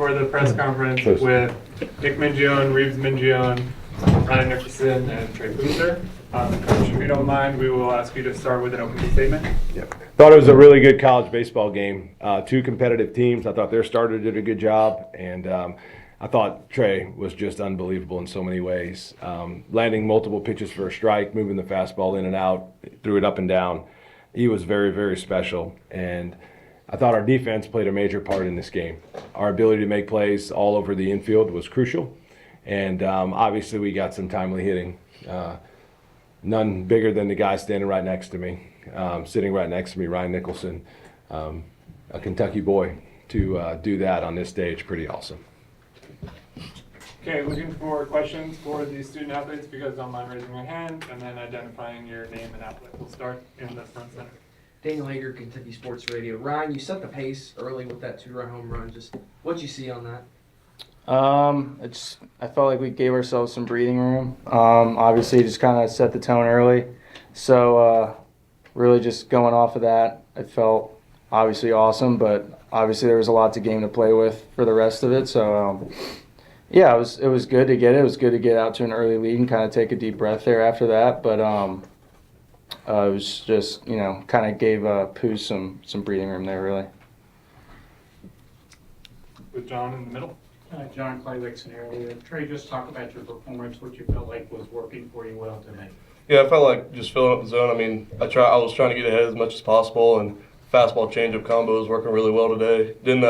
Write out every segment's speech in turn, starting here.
for the press conference with Nick Mingione, Reeves Mingione, Ryan Nicholson, and Trey Boozer. Coach, if you don't mind, we will ask you to start with an opening statement. Yep. Thought it was a really good college baseball game. Two competitive teams. I thought their starter did a good job, and I thought Trey was just unbelievable in so many ways. Landing multiple pitches for a strike, moving the fastball in and out, threw it up and down. He was very, very special, and I thought our defense played a major part in this game. Our ability to make plays all over the infield was crucial, and obviously we got some timely hitting. None bigger than the guy standing right next to me, sitting right next to me, Ryan Nicholson, a Kentucky boy, to do that on this stage, pretty awesome. Okay, looking for questions for the student athletes. If you guys don't mind raising your hand and then identifying your name and outlet. We'll start in the front center. Daniel Hager, Kentucky Sports Radio. Ryan, you set the pace early with that 2-run home run. Just what'd you see on that? I felt like we gave ourselves some breathing room. Obviously, just kind of set the tone early. So really just going off of that, it felt obviously awesome, but obviously there was a lot to game to play with for the rest of it. So yeah, it was good to get it. It was good to get out to an early lead and kind of take a deep breath there after that. But it was just, kind of gave Pooh some breathing room there, really. With John in the middle. John Clay, Lexington area. Trey, just talk about your performance, what you felt like was working for you well tonight. Yeah, I felt like just filling up the zone. I mean, I was trying to get ahead as much as possible, and fastball changeup combo was working really well today. Didn't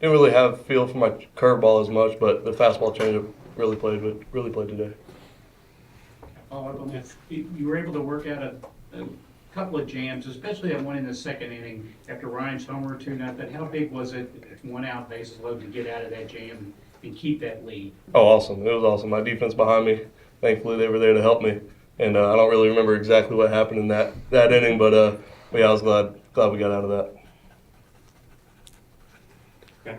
really have feel for my curveball as much, but the fastball changeup really played today. Follow up on this. You were able to work out a couple of jams, especially that one in the second inning after Ryan's homer 2-0. How big was it, 1 out, bases loaded, to get out of that jam and keep that lead? Oh, awesome. It was awesome. My defense behind me, thankfully they were there to help me. And I don't really remember exactly what happened in that inning, but yeah, I was glad we got out of that.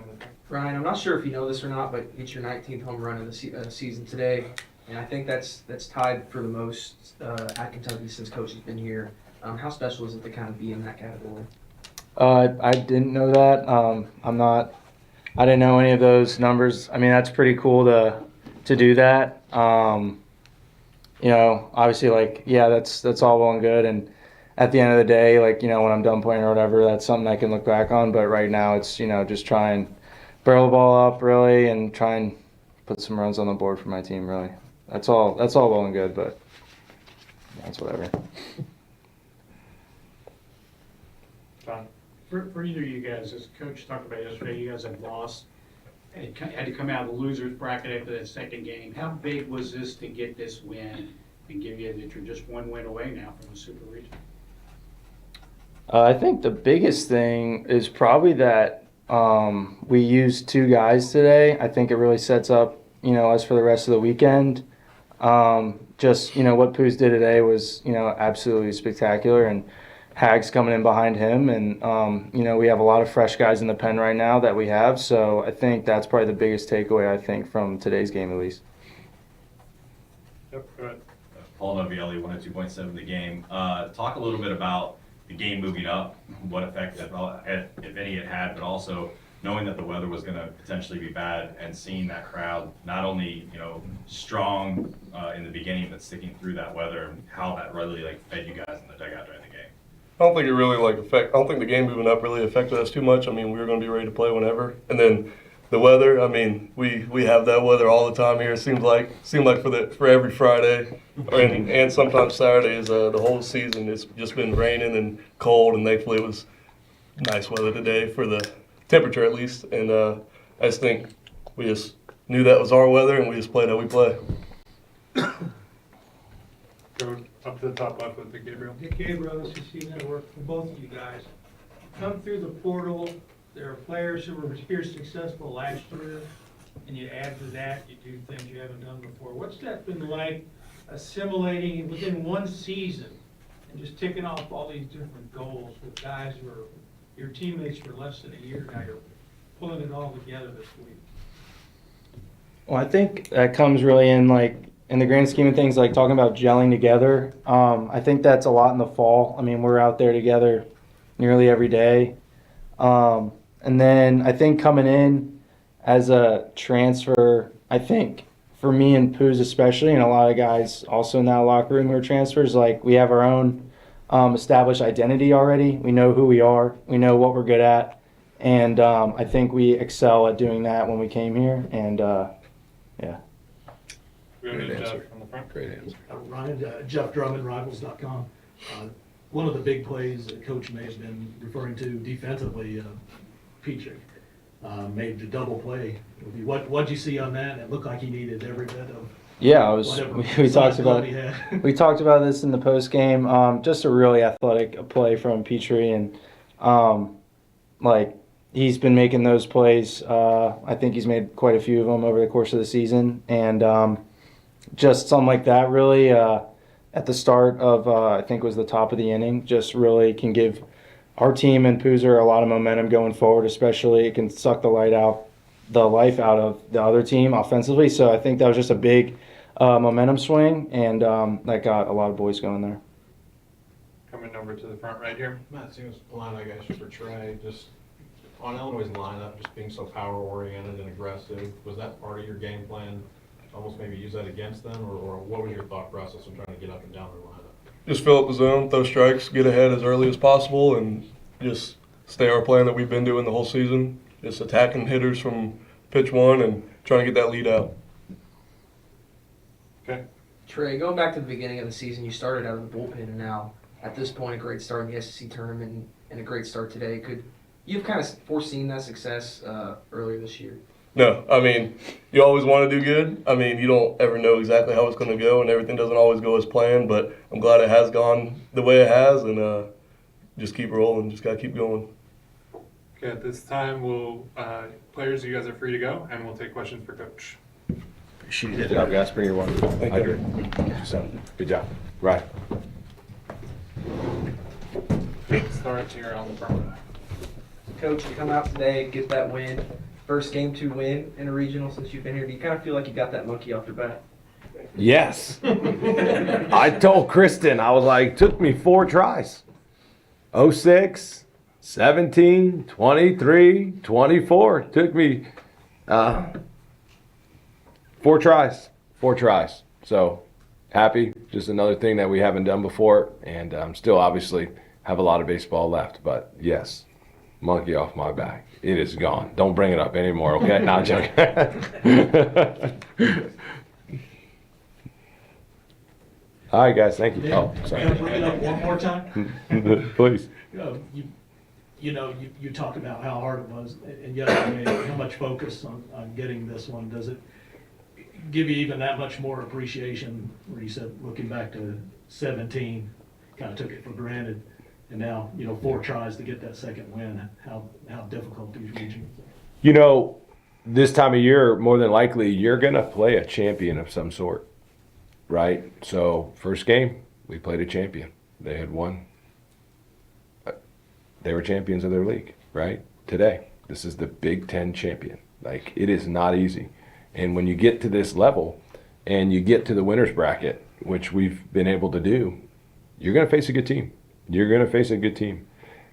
Ryan, I'm not sure if you know this or not, but it's your 19th home run in the season today, and I think that's tied for the most at Kentucky since Coach has been here. How special is it to kind of be in that category? I didn't know that. I didn't know any of those numbers. I mean, that's pretty cool to do that. Obviously, that's all well and good. And at the end of the day, when I'm done playing or whatever, that's something I can look back on. But right now, it's, just try and barrel the ball up, really, and try and put some runs on the board for my team, really. That's all well and good, but that's whatever. John. For either of you guys, as Coach talked about yesterday, you guys had lost, had to come out of the loser's bracket after that second game. How big was this to get this win and give you that you're just one win away now from the Super Region? I think the biggest thing is probably that we used 2 guys today. I think it really sets up, us for the rest of the weekend. What Poos did today was, absolutely spectacular, and Hag's coming in behind him, and we have a lot of fresh guys in the pen right now that we have, so I think that's probably the biggest takeaway, I think, from today's game at least. Yep, go ahead. Paul Novielli, 102.7 The Game. Talk a little bit about the game moving up, what effect, if any, it had, but also knowing that the weather was going to potentially be bad and seeing that crowd not only, strong in the beginning, but sticking through that weather, and how that really fed you guys in the dugout during the game. I don't think it really I don't think the game moving up really affected us too much. I mean, we were going to be ready to play whenever, and then the weather. I mean, we have that weather all the time here. It seems like for every Friday, and sometimes Saturdays. The whole season it's just been raining and cold, and thankfully it was nice weather today for the temperature at least. And I just think we just knew that was our weather, and we just played how we play. Go up to the top left with Dick Gabriel. Dick Gabriel, SEC Network, for both of you guys. Come through the portal, there are players who were here successful last year, and you add to that, you do things you haven't done before. What's that been like, assimilating within one season and just ticking off all these different goals with guys who are your teammates for less than a year now? You're pulling it all together this week. Well, I think that comes really in in the grand scheme of things, talking about gelling together. I think that's a lot in the fall. I mean, we're out there together nearly every day. And then I think coming in as a transfer, I think for me and Poos especially, and a lot of guys also in that locker room who are transfers, like we have our own established identity already. We know who we are. We know what we're good at. And I think we excel at doing that when we came here. And, yeah. We go to Jeff on the front. Great answer. Ryan, Jeff Drummond, Rivals.com. One of the big plays that Coach may have been referring to defensively, Peachik made the double play. What'd you see on that? It looked like he needed every bit of Yeah, whatever we talked about he had. we talked about this in the post game. Just a really athletic play from Petrie, and like he's been making those plays. I think he's made quite a few of them over the course of the season, and just something like that really at the start of I think was the top of the inning. Just really can give our team and Poozer a lot of momentum going forward. Especially it can suck the life out of the other team offensively. So I think that was just a big momentum swing, and that got a lot of boys going there. Coming over to the front right here. Matt seems line, I guess, for Trey, just on Illinois' lineup, just being so power-oriented and aggressive. Was that part of your game plan, almost maybe use that against them, or what was your thought process in trying to get up and down their lineup? Just fill up the zone, throw strikes, get ahead as early as possible, and just stay our plan that we've been doing the whole season. Just attacking hitters from pitch one and trying to get that lead out. Okay. Trey, going back to the beginning of the season, you started out of the bullpen, and now at this point, a great start in the SEC tournament and a great start today. Could you've kind of foreseen that success earlier this year? No, I mean, you always want to do good. I mean, you don't ever know exactly how it's going to go, and everything doesn't always go as planned, but I'm glad it has gone the way it has, and just keep rolling, just got to keep going. Okay, at this time, players, you guys are free to go, and we'll take questions for Coach. Good job, guys. Bring your water. Hydrate. Good job. Right. Start here on the front. Coach, you come out today and get that win. First game 2 win in a regional since you've been here. Do you kind of feel like you got that monkey off your back? Yes. I told Kristen, I was like, took me 4 tries. 06, 17, 23, 24. Took me 4 tries. 4 tries. So happy. Just another thing that we haven't done before. And still obviously have a lot of baseball left. But yes, monkey off my back. It is gone. Don't bring it up anymore, okay? No, I'm joking. All right, guys. Thank you. Oh, sorry. Can I bring it up one more time? Please. You talk about how hard it was, and yesterday, how much focus on getting this one. Does it give you even that much more appreciation where you said, looking back to 17, kind of took it for granted, and now, 4 tries to get that second win, how difficult these regions are? This time of year, more than likely, you're going to play a champion of some sort, right? So first game, we played a champion. They had won. They were champions of their league, right? Today, this is the Big Ten champion. Like, it is not easy. And when you get to this level and you get to the winner's bracket, which we've been able to do, you're going to face a good team. You're going to face a good team.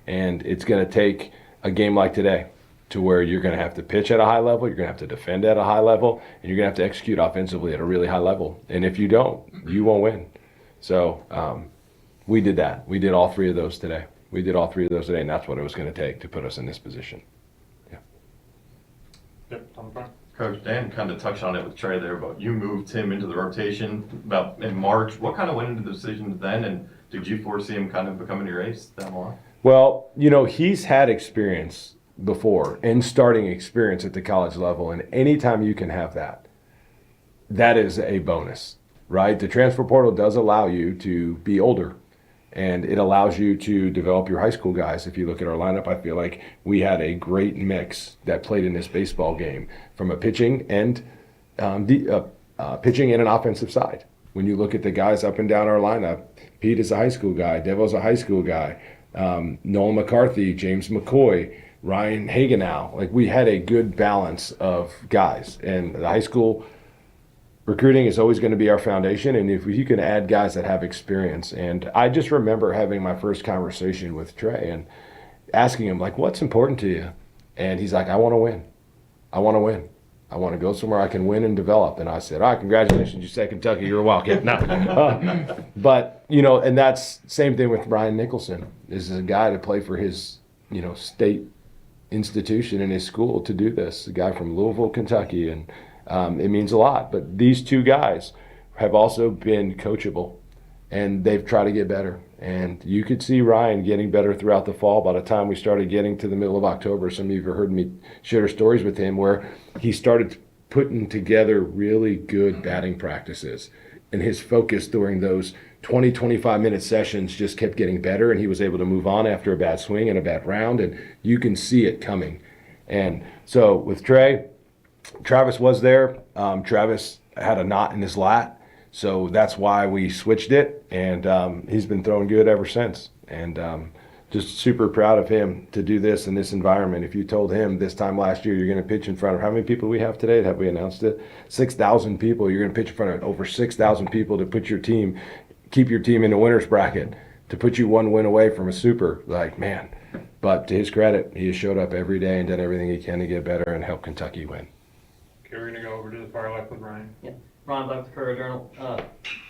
And it's going to take a game like today to where you're going to have to pitch at a high level, you're going to have to defend at a high level, and you're going to have to execute offensively at a really high level. And if you don't, you won't win. So we did that. We did all 3 of those today. And that's what it was going to take to put us in this position. Yeah. Yep, on the front. Coach, Dan kind of touched on it with Trey there, but you moved him into the rotation about in March. What kind of went into the decision then, and did you foresee him kind of becoming your ace down the line? Well, he's had experience before and starting experience at the college level, and anytime you can have that, that is a bonus, right? The transfer portal does allow you to be older, and it allows you to develop your high school guys. If you look at our lineup, I feel like we had a great mix that played in this baseball game from a pitching and pitching and an offensive side. When you look at the guys up and down our lineup, Pete is a high school guy, Devo's a high school guy, Nolan McCarthy, James McCoy, Ryan Hagenow. Like, we had a good balance of guys, and the high school recruiting is always going to be our foundation, and if you can add guys that have experience. And I just remember having my first conversation with Trey and asking him, like, what's important to you? And he's like, I want to win. I want to win. I want to go somewhere I can win and develop. And I said, all right, congratulations, you said Kentucky, you're a Wildcat. No. But, you know, and that's same thing with Ryan Nicholson. This is a guy to play for his, you know, state institution in his school to do this. A guy from Louisville, Kentucky, and it means a lot. But these two guys have also been coachable, and they've tried to get better. And you could see Ryan getting better throughout the fall. By the time we started getting to the middle of October, some of you have heard me share stories with him where he started putting together really good batting practices. And his focus during those 20, 25-minute sessions just kept getting better, and he was able to move on after a bad swing and a bad round, and you can see it coming. And so with Trey, Travis was there. Travis had a knot in his lat, so that's why we switched it, and he's been throwing good ever since. And just super proud of him to do this in this environment. If you told him this time last year you're going to pitch in front of, how many people we have today? Have we announced it? 6,000 people. You're going to pitch in front of over 6,000 people to put your team, keep your team in the winner's bracket, to put you one win away from a super. Like, man. But to his credit, he has showed up every day and done everything he can to get better and help Kentucky win. Okay, we're going to go over to the far left with Ryan. Ryan Buck, the Courier Journal.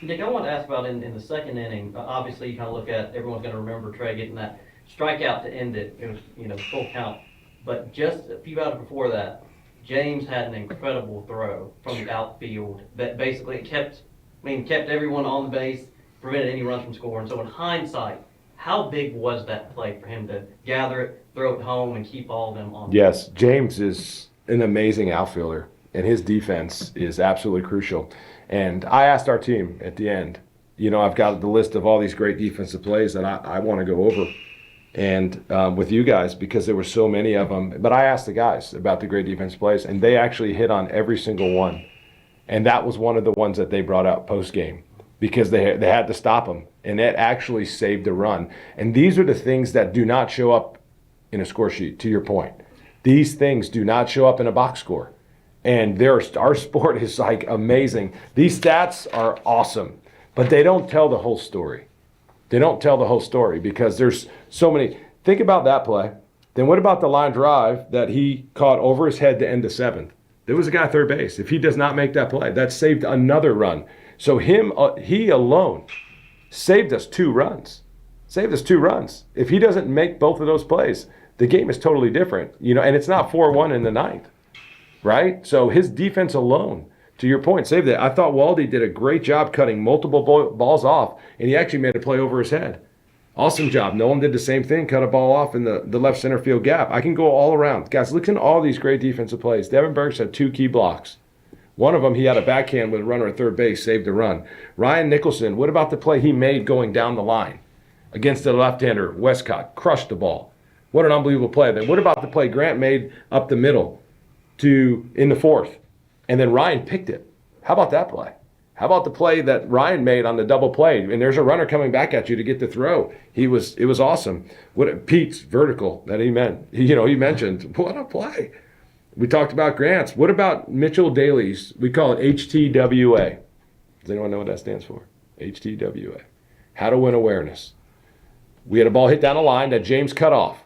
Nick, I want to ask about in the second inning, obviously you kind of look at, everyone's going to remember Trey getting that strikeout to end it. It was, you know, full count. But just a few hours before that, James had an incredible throw from the outfield that basically kept everyone on the base, prevented any runs from scoring. So in hindsight, how big was that play for him to gather it, throw it home, and keep all of them on? Yes, James is an amazing outfielder, and his defense is absolutely crucial. And I asked our team at the end, you know, I've got the list of all these great defensive plays that I want to go over and with you guys, because there were so many of them. But I asked the guys about the great defensive plays, and they actually hit on every single one. And that was one of the ones that they brought out post-game, because they had to stop him, and it actually saved a run. And these are the things that do not show up in a score sheet, to your point. These things do not show up in a box score. And our sport is like amazing. These stats are awesome, but they don't tell the whole story. They don't tell the whole story because there's so many. Think about that play. Then what about the line drive that he caught over his head to end the seventh? There was a guy at third base. If he does not make that play, that saved another run. So he alone saved us 2 runs. Saved us 2 runs. If he doesn't make both of those plays, the game is totally different. You know, and it's not 4-1 in the ninth, right? So his defense alone, to your point, saved it. I thought Waldy did a great job cutting multiple balls off, and he actually made a play over his head. Awesome job. Nolan did the same thing, cut a ball off in the left center field gap. I can go all around. Guys, look at all these great defensive plays. Devin Burks had 2 key blocks. One of them, he had a backhand with a runner at third base, saved a run. Ryan Nicholson, what about the play he made going down the line against the left-hander, Westcott? Crushed the ball. What an unbelievable play. Then what about the play Grant made up the middle in the fourth? And then Ryan picked it. How about that play? How about the play that Ryan made on the double play? And there's a runner coming back at you to get the throw. It was awesome. What Pete's vertical that he mentioned. What a play. We talked about Grant's. What about Mitchell Daly's? We call it HTWA. Does anyone know what that stands for? HTWA. How to win awareness. We had a ball hit down a line that James cut off.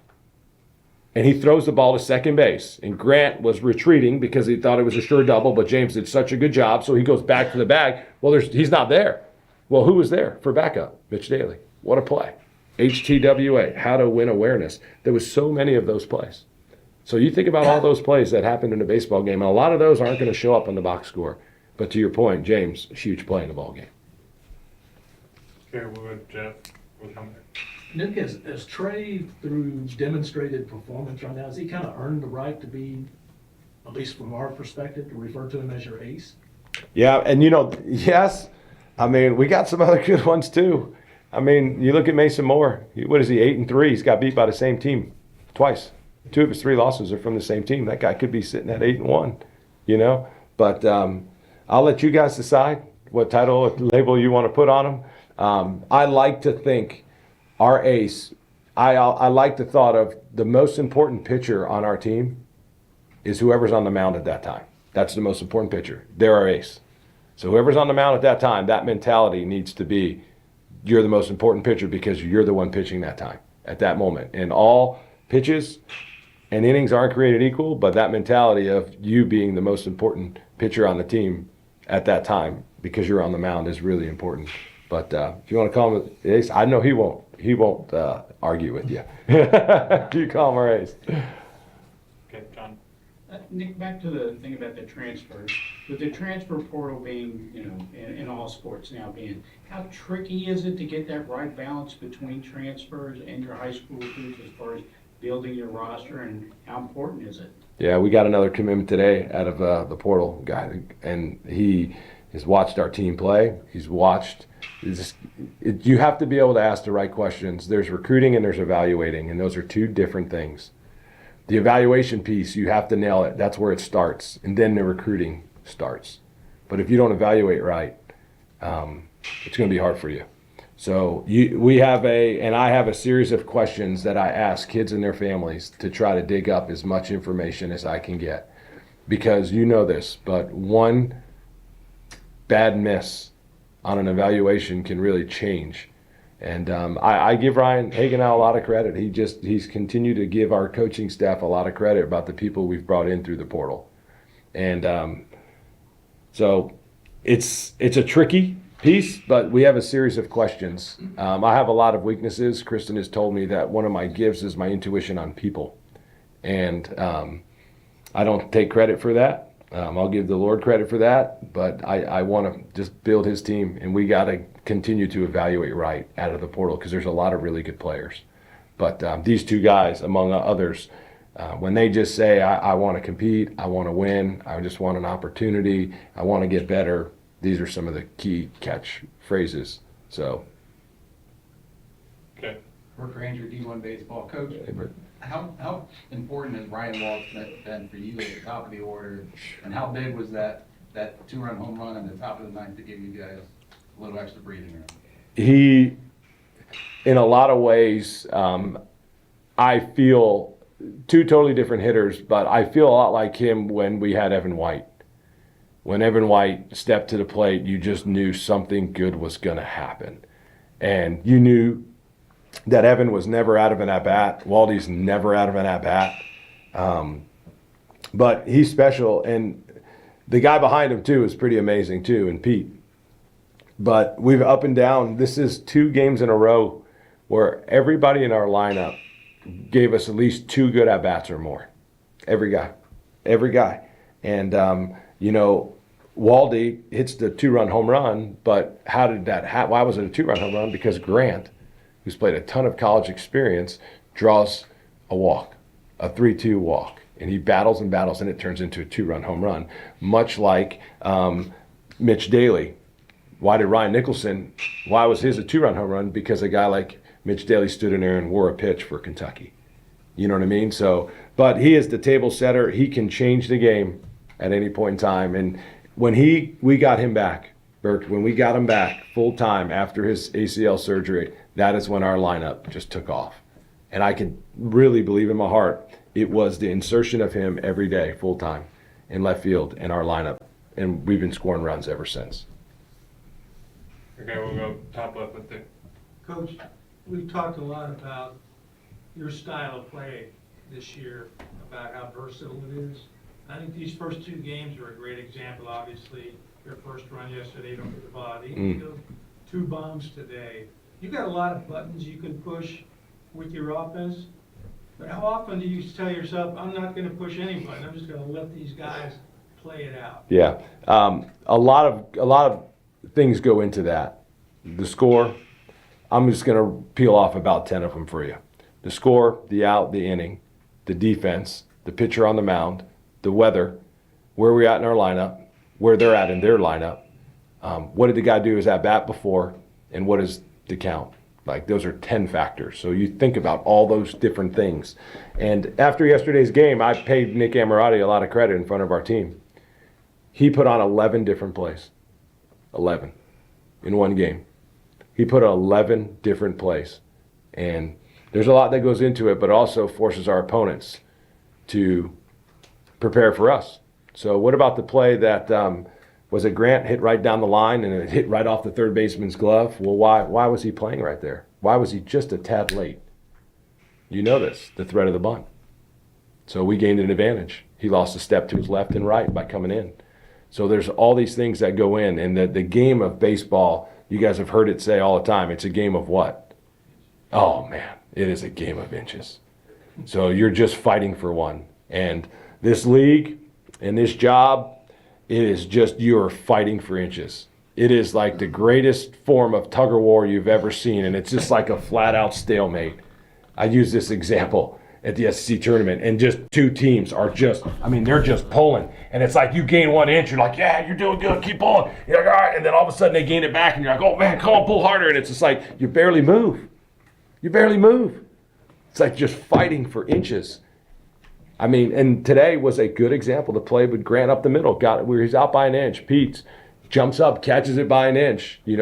And he throws the ball to second base. And Grant was retreating because he thought it was a sure double, but James did such a good job, so he goes back to the bag. Well, he's not there. Well, who was there for backup? Mitch Daly. What a play. HTWA, how to win awareness. There was so many of those plays. So you think about all those plays that happened in a baseball game, and a lot of those aren't going to show up on the box score. But to your point, James, a huge play in the ball game. Okay, we'll go with Jeff with Hunter. Nick, has Trey, through demonstrated performance right now, has he kind of earned the right to be, at least from our perspective, to refer to him as your ace? Yeah, and yes. I mean, we got some other good ones too. I mean, you look at Mason Moore. What is he, 8-3? He's got beat by the same team twice. 2 of his 3 losses are from the same team. That guy could be sitting at 8-1, But I'll let you guys decide what title or label you want to put on him. I like to think our ace, I like the thought of the most important pitcher on our team is whoever's on the mound at that time. That's the most important pitcher. They're our ace. So whoever's on the mound at that time, that mentality needs to be, you're the most important pitcher because you're the one pitching that time, at that moment. And all pitches, And innings aren't created equal, but that mentality of you being the most important pitcher on the team at that time because you're on the mound is really important. But if you want to call him Ace, I know he won't. He won't argue with you. You call him our Ace. Okay, John. Nick, back to the thing about the transfers. With the transfer portal being, in all sports now being, how tricky is it to get that right balance between transfers and your high school recruits as far as building your roster, and how important is it? Yeah, we got another commitment today out of the portal guy, and he has watched our team play. He's watched. You have to be able to ask the right questions. There's recruiting and there's evaluating, and those are two different things. The evaluation piece, you have to nail it. That's where it starts, and then the recruiting starts. But if you don't evaluate right, it's going to be hard for you. So I have a series of questions that I ask kids and their families to try to dig up as much information as I can get. Because you know this, but one bad miss on an evaluation can really change. And I give Ryan Hagenow a lot of credit. He's continued to give our coaching staff a lot of credit about the people we've brought in through the portal. And so it's a tricky piece, but we have a series of questions. I have a lot of weaknesses. Kristen has told me that one of my gifts is my intuition on people. And I don't take credit for that. I'll give the Lord credit for that, but I want to just build his team, and we got to continue to evaluate right out of the portal because there's a lot of really good players. But these two guys, among others, when they just say, I want to compete, I want to win, I just want an opportunity, I want to get better, these are some of the key catch phrases. So. Okay. Rick Ranger, D1 baseball coach. How important has Ryan Walsh been for you at the top of the order, and how big was that two-run home run in the top of the ninth to give you guys a little extra breathing room? He, in a lot of ways, I feel two totally different hitters, but I feel a lot like him when we had Evan White. When Evan White stepped to the plate, you just knew something good was going to happen. And you knew that Evan was never out of an at-bat. Waldy's never out of an at-bat. But he's special, and the guy behind him, too, is pretty amazing, too, and Pete. But we've up and down. This is 2 games in a row where everybody in our lineup gave us at least 2 good at-bats or more. Every guy. And, Waldy hits the 2-run home run, but how did that happen? Why was it a 2-run home run? Because Grant, who's played a ton of college experience, draws a walk, a 3-2 walk. And he battles and battles, and it turns into a 2-run home run. Much like Mitch Daly. Why did Ryan Nicholson, why was his a 2-run home run? Because a guy like Mitch Daly stood in there and wore a pitch for Kentucky. You know what I mean? So, but he is the table setter. He can change the game at any point in time. And when we got him back, Burke, when we got him back full time after his ACL surgery, that is when our lineup just took off. And I can really believe in my heart it was the insertion of him every day, full time, in left field in our lineup. And we've been scoring runs ever since. Okay, we'll go top left with the Coach, we've talked a lot about your style of play this year, about how versatile it is. I think these first 2 games are a great example. Obviously, your first run yesterday, don't get the body. You 2 bombs today. You got a lot of buttons you can push with your offense, but how often do you tell yourself, I'm not going to push any button, I'm just going to let these guys play it out? Yeah, a lot of things go into that. The score, I'm just going to peel off about 10 of them for you. The score, the out, the inning, the defense, the pitcher on the mound, the weather, where we're at in our lineup, where they're at in their lineup, what did the guy do his at-bat before, and what is the count? Like, those are 10 factors. So you think about all those different things. And after yesterday's game, I paid Nick Amorati a lot of credit in front of our team. He put on 11 different plays. 11 in one game. He put 11 different plays. And there's a lot that goes into it, but also forces our opponents to prepare for us. So what about the play that was it Grant hit right down the line and it hit right off the third baseman's glove? Well, why was he playing right there? Why was he just a tad late? You know this, the threat of the bunt. So we gained an advantage. He lost a step to his left and right by coming in. So there's all these things that go in. And the game of baseball, you guys have heard it say all the time, it's a game of what? Oh, man, it is a game of inches. So you're just fighting for one. And this league and this job, it is just you're fighting for inches. It is like the greatest form of tug of war you've ever seen, and it's just like a flat-out stalemate. I use this example at the SEC tournament, and just two teams are just, I mean, they're just pulling. And it's like you gain 1 inch, you're like, yeah, you're doing good, keep pulling. You're like, all right, and then all of a sudden they gain it back, and you're like, oh, man, come on, pull harder. And it's just like you barely move. You barely move. It's like just fighting for inches. I mean, and today was a good example. The play with Grant up the middle, got it where he's out by an inch. Pete jumps up, catches it by an inch. You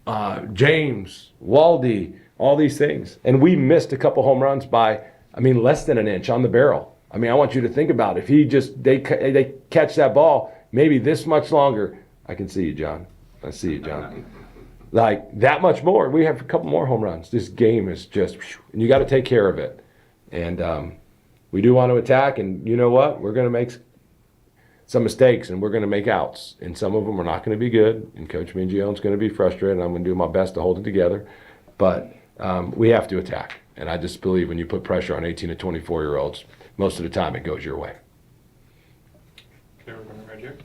know, James, Waldy, all these things. And we missed a couple home runs by, I mean, less than an inch on the barrel. I mean, I want you to think about it. If he just, they catch that ball maybe this much longer. I can see you, John. I see you, John. Like that much more. We have a couple more home runs. This game is just, and you got to take care of it. And we do want to attack, and you know what? We're going to make some mistakes, and we're going to make outs. And some of them are not going to be good, and Coach Mingione's going to be frustrated, and I'm going to do my best to hold it together. But we have to attack. And I just believe when you put pressure on 18 to 24-year-olds, most of the time it goes your way. Okay, we're going right here.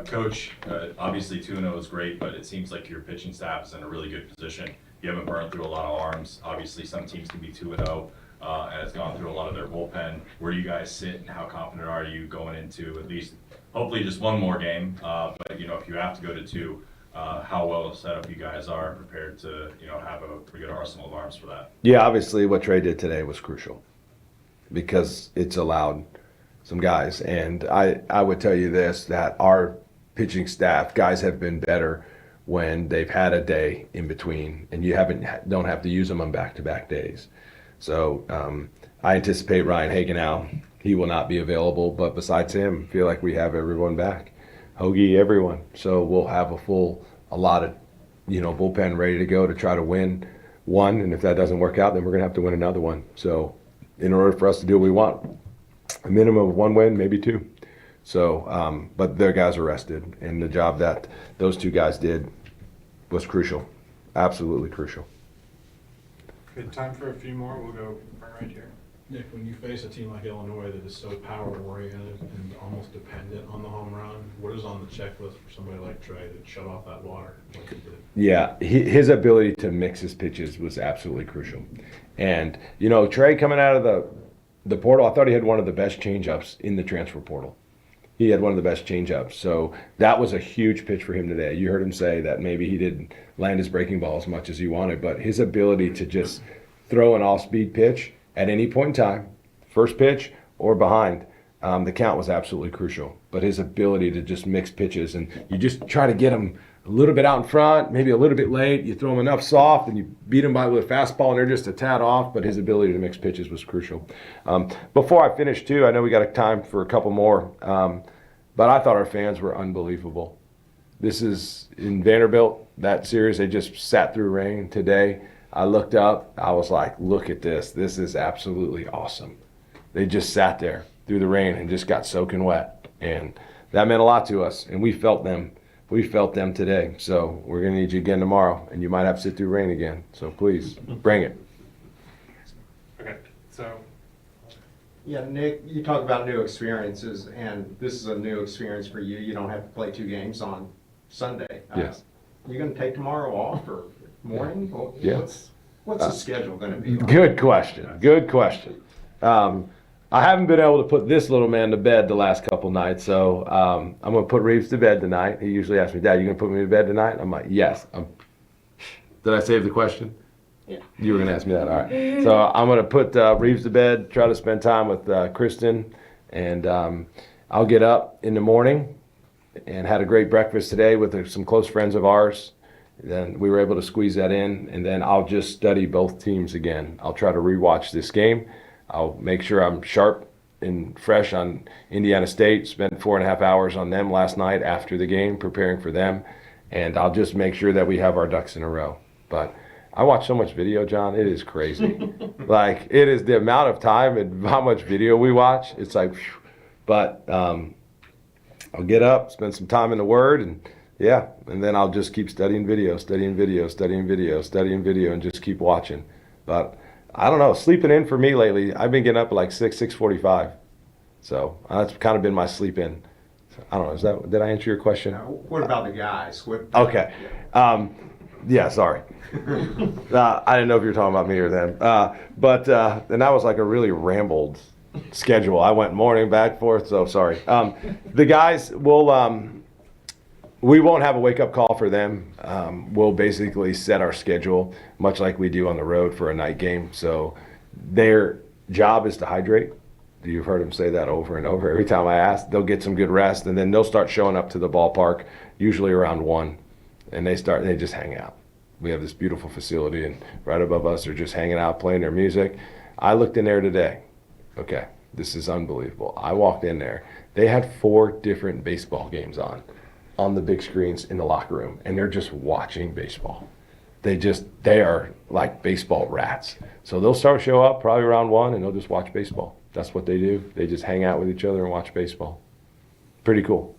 Coach, obviously 2-0 is great, but it seems like your pitching staff is in a really good position. You haven't burned through a lot of arms. Obviously, some teams can be 2-0, and it's gone through a lot of their bullpen. Where do you guys sit, and how confident are you going into at least, hopefully, just one more game? But you know, if you have to go to 2, how well set up you guys are prepared to, you know, have a pretty good arsenal of arms for that? Yeah, obviously what Trey did today was crucial because it's allowed some guys. And I would tell you this, that our pitching staff, guys have been better when they've had a day in between and you don't have to use them on back-to-back days. So I anticipate Ryan Hagenau, he will not be available, but besides him, I feel like we have everyone back. Hoagie, everyone. So we'll have a lot of, you know, bullpen ready to go to try to win one. And if that doesn't work out, then we're going to have to win another one. So in order for us to do what we want, a minimum of 1 win, maybe 2. So, but their guys are rested. And the job that those 2 guys did was crucial. Absolutely crucial. Okay, time for a few more. We'll go right here. Nick, when you face a team like Illinois that is so power-oriented and almost dependent on the home run, what is on the checklist for somebody like Trey to shut off that water like he did? Yeah, his ability to mix his pitches was absolutely crucial. And, you know, Trey coming out of the portal, I thought he had one of the best changeups in the transfer portal. He had one of the best changeups. So that was a huge pitch for him today. You heard him say that maybe he didn't land his breaking ball as much as he wanted, but his ability to just throw an off-speed pitch at any point in time, first pitch or behind, the count was absolutely crucial. But his ability to just mix pitches, and you just try to get him a little bit out in front, maybe a little bit late, you throw him enough soft, and you beat him with a fastball, and they're just a tad off, but his ability to mix pitches was crucial. Before I finish, too, I know we got time for a couple more, but I thought our fans were unbelievable. This is in Vanderbilt, that series, they just sat through rain today. I looked up, I was like, look at this. This is absolutely awesome. They just sat there through the rain and just got soaking wet. And that meant a lot to us. And we felt them. We felt them today. So we're going to need you again tomorrow. And you might have to sit through rain again. So please, bring it. Okay, so. Yeah, Nick, you talk about new experiences, and this is a new experience for you. You don't have to play 2 games on Sunday. Yes. You're going to take tomorrow off or morning? Yeah. What's the schedule going to be like? Good question. Good question. I haven't been able to put this little man to bed the last couple nights, so I'm going to put Reeves to bed tonight. He usually asks me, Dad, you going to put me to bed tonight? I'm like, yes. Did I save the question? Yeah. You were going to ask me that. All right. So I'm going to put Reeves to bed, try to spend time with Kristen, and I'll get up in the morning and had a great breakfast today with some close friends of ours. Then we were able to squeeze that in, and then I'll just study both teams again. I'll try to rewatch this game. I'll make sure I'm sharp and fresh on Indiana State. Spent 4.5 hours on them last night after the game, preparing for them. And I'll just make sure that we have our ducks in a row. But I watch so much video, John. It is crazy. Like, it is the amount of time and how much video we watch. It's like, phew. But I'll get up, spend some time in the Word, and yeah, and then I'll just keep studying video, and just keep watching. But I don't know, sleeping in for me lately, I've been getting up at like 6:45. So that's kind of been my sleep in. So, I don't know, did I answer your question? Now, what about the guys? Okay. Yeah, sorry. I didn't know if you were talking about me or them. But and that was like a really rambled schedule. I went morning, back, forth, so sorry. The guys we won't have a wake-up call for them. We'll basically set our schedule, much like we do on the road for a night game. So their job is to hydrate. You've heard them say that over and over. Every time I ask, they'll get some good rest, and then they'll start showing up to the ballpark, usually around 1, and they just hang out. We have this beautiful facility, and right above us, they're just hanging out, playing their music. I looked in there today. Okay, this is unbelievable. I walked in there. They had 4 different baseball games on the big screens in the locker room, and they're just watching baseball. They are like baseball rats. So they'll show up probably around 1, and they'll just watch baseball. That's what they do. They just hang out with each other and watch baseball. Pretty cool.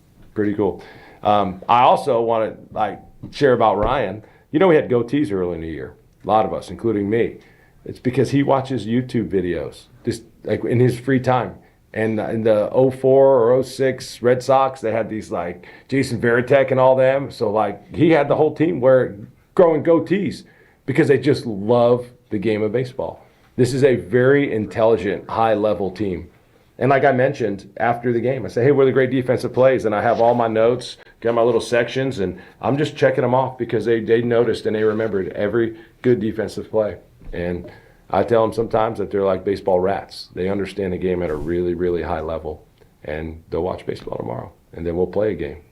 I also want to share about Ryan. You know, we had goatees early in the year. A lot of us, including me. It's because he watches YouTube videos just like in his free time. And in the 04 or 06 Red Sox, they had these like Jason Varitek and all them. So like he had the whole team growing goatees because they just love the game of baseball. This is a very intelligent, high-level team. And like I mentioned after the game, I say, hey, what are the great defensive plays? And I have all my notes, got my little sections, and I'm just checking them off because they noticed and they remembered every good defensive play. And I tell them sometimes that they're like baseball rats. They understand the game at a really, really high level. And they'll watch baseball tomorrow. And then we'll play a game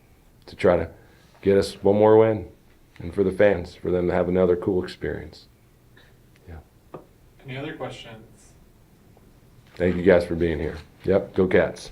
to try to get us one more win. And for the fans, for them to have another cool experience. Any other questions? Thank you guys for being here. Yep, go Cats.